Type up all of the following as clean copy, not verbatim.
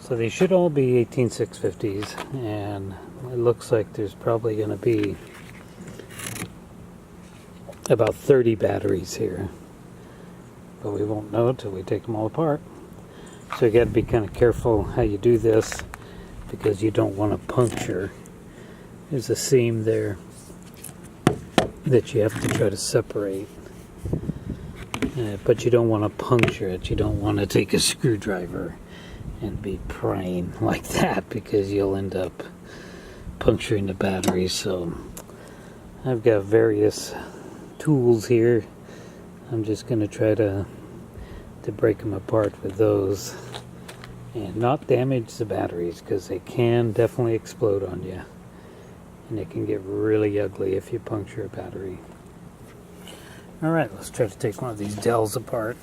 So they should all be 18650s, and it looks like there's probably going to be about 30 batteries here, but we won't know until we take them all apart. So you got to be kind of careful how you do this, because you don't want to puncture. There's a seam there that you have to try to separate, but you don't want to puncture it. You don't want to take a screwdriver and be prying like that, because you'll end up puncturing the battery. So I've got various tools here. I'm just going to try to break them apart with those and not damage the batteries, because they can definitely explode on you, and it can get really ugly if you puncture a battery. Alright, let's try to take one of these Dells apart.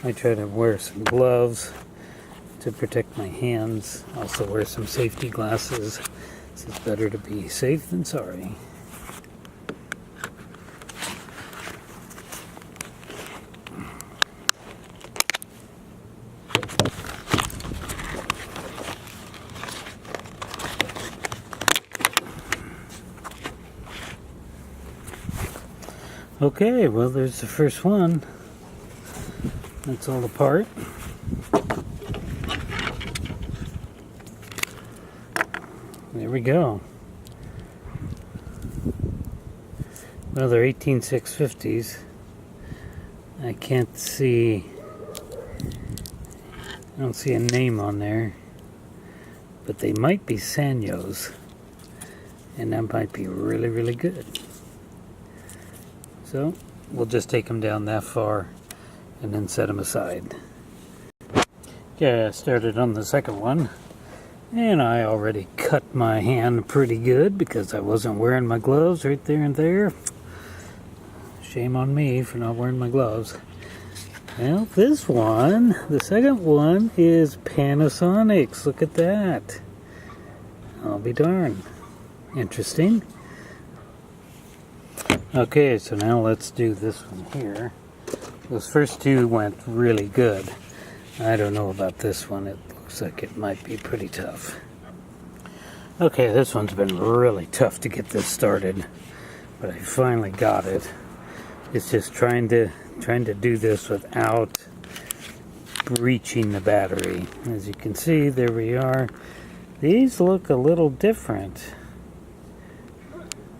I try to wear some gloves to protect my hands. Also wear some safety glasses. It's better to be safe than sorry. Okay, well, there's the first one. That's all apart. There we go. Well, they're 18650s. I can't see, I don't see a name on there, but they might be Sanyos, and that might be really, really good. So we'll just take them down that far and then set them aside. Okay, I started on the second one, and I already cut my hand pretty good because I wasn't wearing my gloves right there and there. Shame on me for not wearing my gloves. Well, this one, the second one, is Panasonics. Look at that. I'll be darned. Interesting. Okay, so now let's do this one here. Those first two went really good. I don't know about this one. It looks like it might be pretty tough. Okay, this one's been really tough to get this started, but I finally got it. It's just trying to do this without breaching the battery. As you can see, there we are. These look a little different.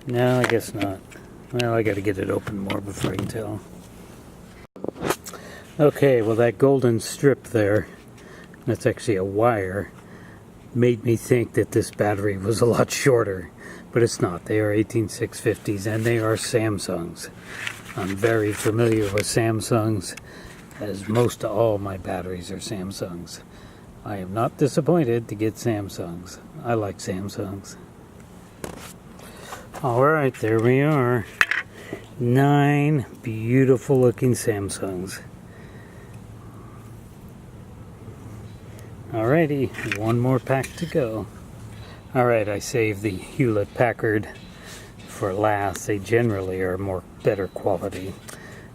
No, I guess not. Well, I got to get it open more before I can tell. Okay, well, that golden strip there, that's actually a wire, made me think that this battery was a lot shorter, but it's not. They are 18650s, and they are Samsungs. I'm very familiar with Samsungs, as most all my batteries are Samsungs. I am not disappointed to get Samsungs. I like Samsungs. Alright, there we are. 9 beautiful looking Samsungs. Alrighty, one more pack to go. Alright, I saved the Hewlett-Packard for last. They generally are better quality.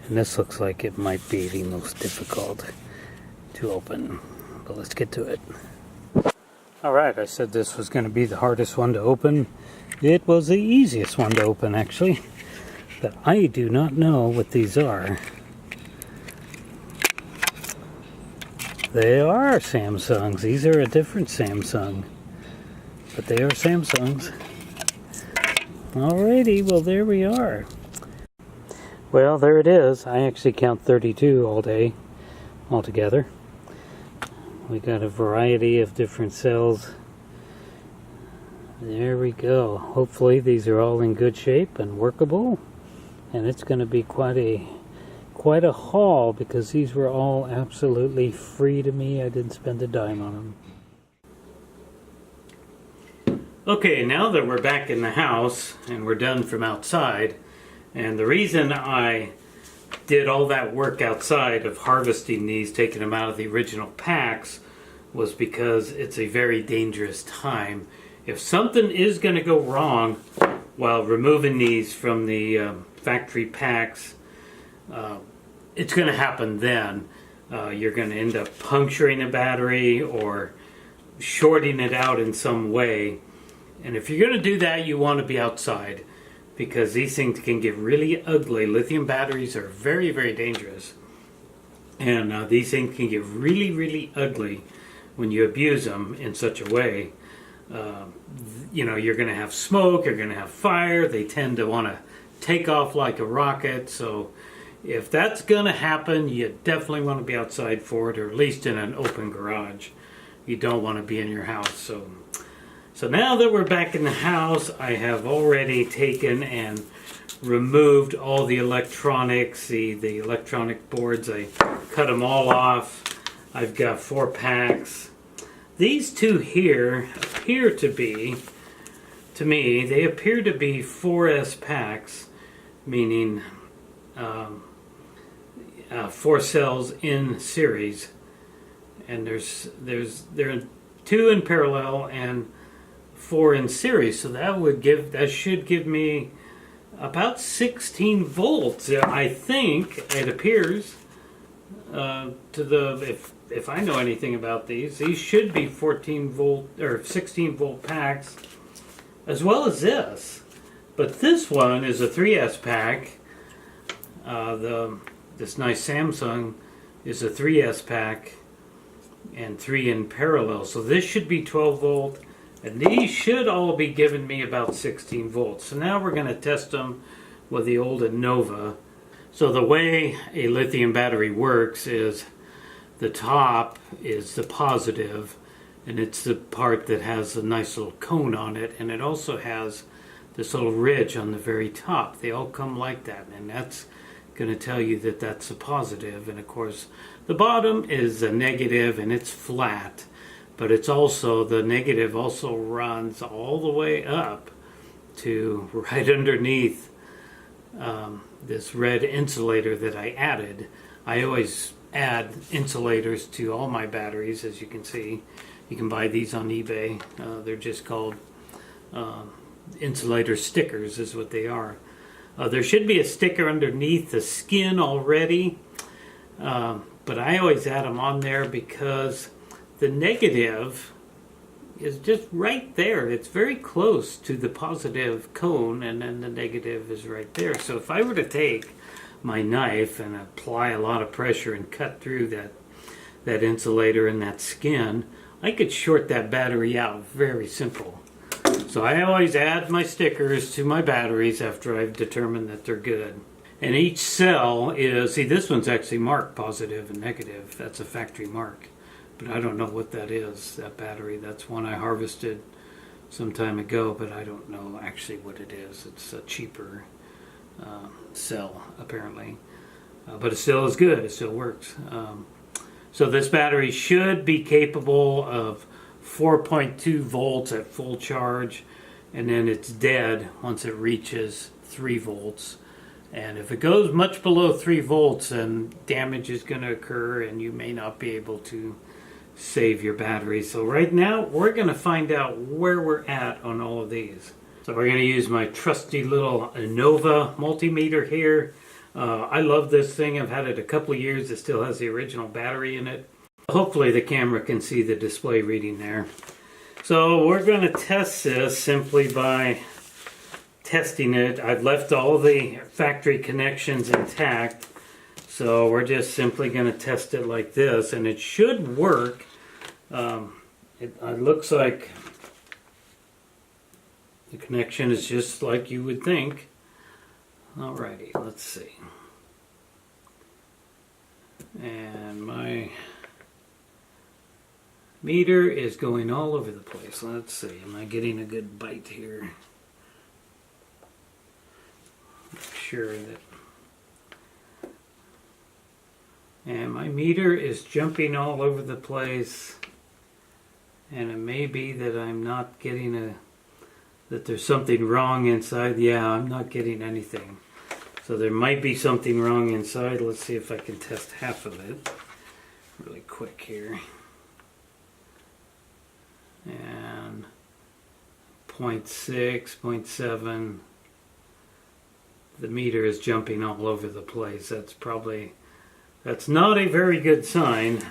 And this looks like it might be the most difficult to open. But let's get to it. Alright, I said this was going to be the hardest one to open. It was the easiest one to open, actually. But I do not know what these are. They are Samsungs. These are a different Samsung. But they are Samsungs. Alrighty, well, there we are. Well, there it is. I actually count 32 all day altogether. We got a variety of different cells. There we go. Hopefully these are all in good shape and workable. And it's going to be quite a haul, because these were all absolutely free to me. I didn't spend a dime on them. Okay, now that we're back in the house and we're done from outside, and the reason I did all that work outside of harvesting these, taking them out of the original packs, was because it's a very dangerous time. If something is going to go wrong while removing these from the factory packs, it's going to happen then. You're going to end up puncturing a battery, or shorting it out in some way. And if you're going to do that, you want to be outside, because these things can get really ugly. Lithium batteries are very, very dangerous. And these things can get really, really ugly when you abuse them in such a way. You know, you're going to have smoke, you're going to have fire. They tend to want to take off like a rocket. So if that's going to happen, you definitely want to be outside for it, or at least in an open garage. You don't want to be in your house. So now that we're back in the house, I have already taken and removed all the electronics, the electronic boards. I cut them all off. I've got 4 packs. These two here appear to be, to me, they appear to be 4S packs, meaning 4 cells in series. And there are 2 in parallel and 4 in series. So that should give me about 16 volts. I think it appears if I know anything about these should be 14 volt or 16 volt packs, as well as this. But this one is a 3S pack. This nice Samsung is a 3S pack and 3 in parallel. So this should be 12 volt, and these should all be giving me about 16 volts. So now we're going to test them with the old Innova. So the way a lithium battery works is the top is the positive, and it's the part that has a nice little cone on it, and it also has this little ridge on the very top. They all come like that, and that's going to tell you that that's a positive. And of course the bottom is a negative, and it's flat, but it's also, the negative also runs all the way up to right underneath this red insulator that I added. I always add insulators to all my batteries, as you can see. You can buy these on eBay. They're just called insulator stickers is what they are. There should be a sticker underneath the skin already, but I always add them on there because the negative is just right there. It's very close to the positive cone, and then the negative is right there. So if I were to take my knife and apply a lot of pressure and cut through that insulator and that skin, I could short that battery out. Very simple. So I always add my stickers to my batteries after I've determined that they're good. And each cell is, see, this one's actually marked positive and negative. That's a factory mark. But I don't know what that is, that battery. That's one I harvested some time ago, but I don't know actually what it is. It's a cheaper cell, apparently. But it still is good. It still works. So this battery should be capable of 4.2 volts at full charge, and then it's dead once it reaches 3 volts. And if it goes much below 3 volts, then damage is going to occur, and you may not be able to save your battery. So right now we're going to find out where we're at on all of these. So we're going to use my trusty little Innova multimeter here. I love this thing. I've had it a couple of years. It still has the original battery in it. Hopefully the camera can see the display reading there. So we're going to test this simply by testing it. I've left all the factory connections intact. So we're just simply going to test it like this, and it should work. It looks like the connection is just like you would think. Alrighty, let's see. And my meter is going all over the place. Let's see, am I getting a good bite here? Make sure that. And my meter is jumping all over the place. And it may be that I'm not getting that there's something wrong inside. Yeah, I'm not getting anything. So there might be something wrong inside. Let's see if I can test half of it really quick here. And 0.6, 0.7. The meter is jumping all over the place. That's not a very good sign.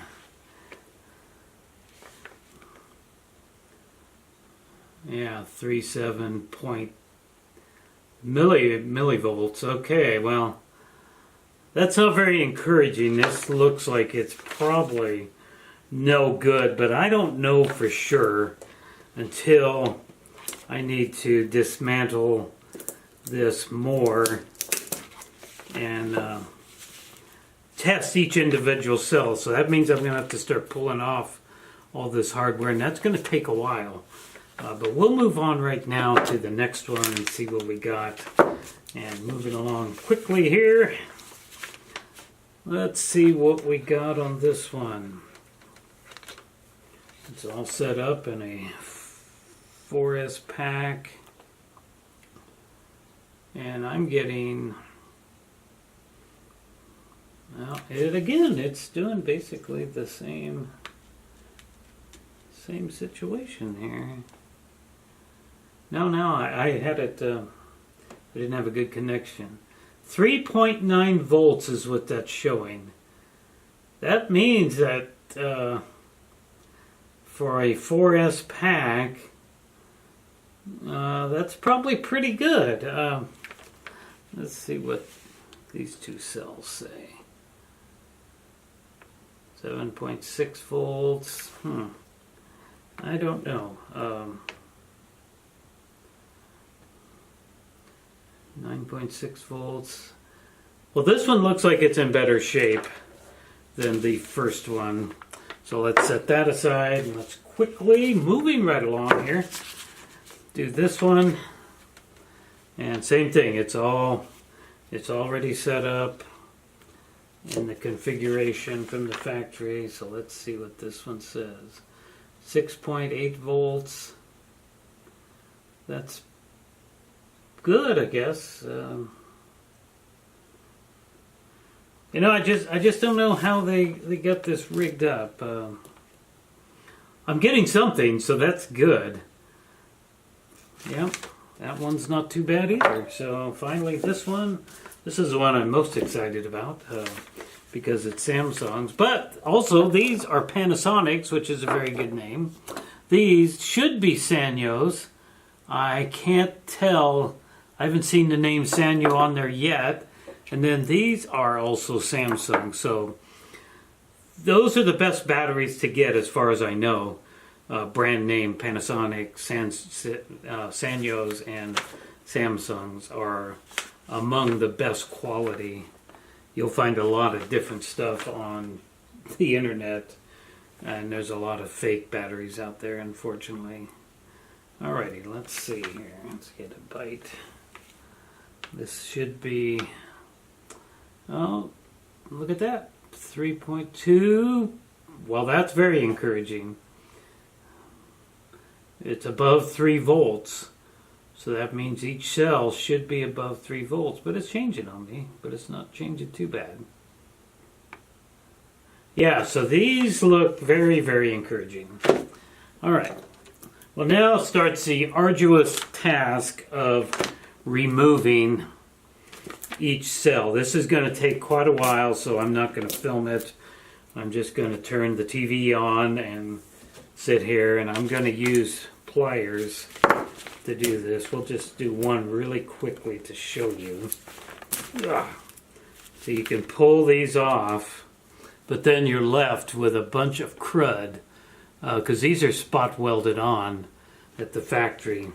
Yeah, 37 point millivolts. Okay, well, that's not very encouraging. This looks like it's probably no good, but I don't know for sure until I need to dismantle this more and test each individual cell. So that means I'm going to have to start pulling off all this hardware, and that's going to take a while. But we'll move on right now to the next one and see what we got. And moving along quickly here, let's see what we got on this one. It's all set up in a 4S pack. And I'm getting, well, it's doing basically the same situation here. No, I had it, I didn't have a good connection. 3.9 volts is what that's showing. That means that for a 4S pack, that's probably pretty good. Let's see what these two cells say. 7.6 volts. I don't know. 9.6 volts. Well, this one looks like it's in better shape than the first one. So let's set that aside and let's quickly, moving right along here, do this one. And same thing, it's already set up in the configuration from the factory. So let's see what this one says. 6.8 volts. That's good, I guess. You know, I just don't know how they got this rigged up. I'm getting something, so that's good. Yep, that one's not too bad either. So finally, this is the one I'm most excited about because it's Samsung's. But also, these are Panasonic's, which is a very good name. These should be Sanyos. I can't tell. I haven't seen the name Sanyo on there yet. And then these are also Samsung. So those are the best batteries to get as far as I know. Brand name Panasonic, Sanyos, and Samsungs are among the best quality. You'll find a lot of different stuff on the internet. And there's a lot of fake batteries out there, unfortunately. Alrighty, let's see here. Let's get a bite. This should be, oh, look at that. 3.2. Well, that's very encouraging. It's above 3 volts. So that means each cell should be above 3 volts. But it's changing on me. But it's not changing too bad. Yeah, so these look very, very encouraging. Alright. Well, now starts the arduous task of removing each cell. This is going to take quite a while, so I'm not going to film it. I'm just going to turn the TV on and sit here, and I'm going to use pliers to do this. We'll just do one really quickly to show you. So you can pull these off, but then you're left with a bunch of crud because these are spot welded on at the factory.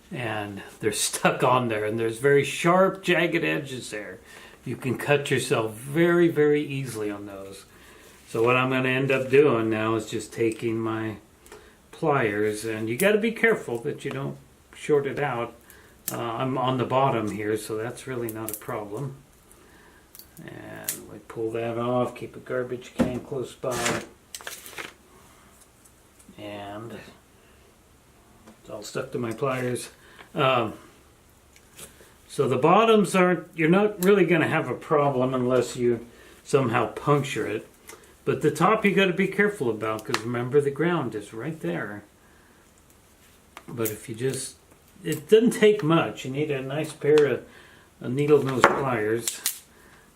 And they're stuck on there, and there's very sharp, jagged edges there. You can cut yourself very, very easily on those. So what I'm going to end up doing now is just taking my pliers, and you got to be careful that you don't short it out. I'm on the bottom here, so that's really not a problem. And we pull that off, keep a garbage can close by. And it's all stuck to my pliers. So the bottoms you're not really going to have a problem unless you somehow puncture it. But the top you got to be careful about because remember the ground is right there. But if you just, it doesn't take much. You need a nice pair of needle nose pliers.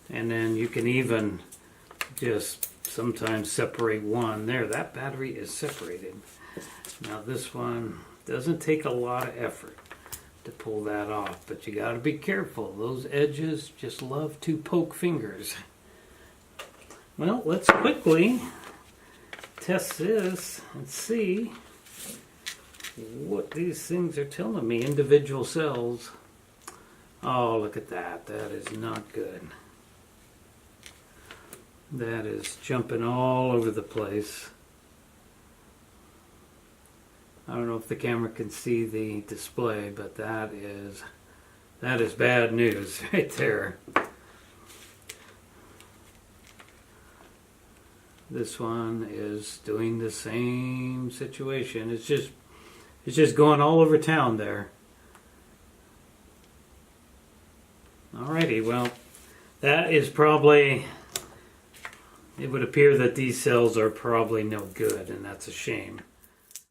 And then you can even just sometimes separate one. There, that battery is separated. Now this one Doesn't take a lot of effort to pull that off, but you got to be careful. Those edges just love to poke fingers. Well, let's quickly test this and see what these things are telling me. Individual cells. Oh, look at that. That is not good. That is jumping all over the place. I don't know if the camera can see the display, but that is bad news right there. This one is doing the same situation. It's just going all over town there. Alrighty, well, that is probably, it would appear that these cells are probably no good, and that's a shame.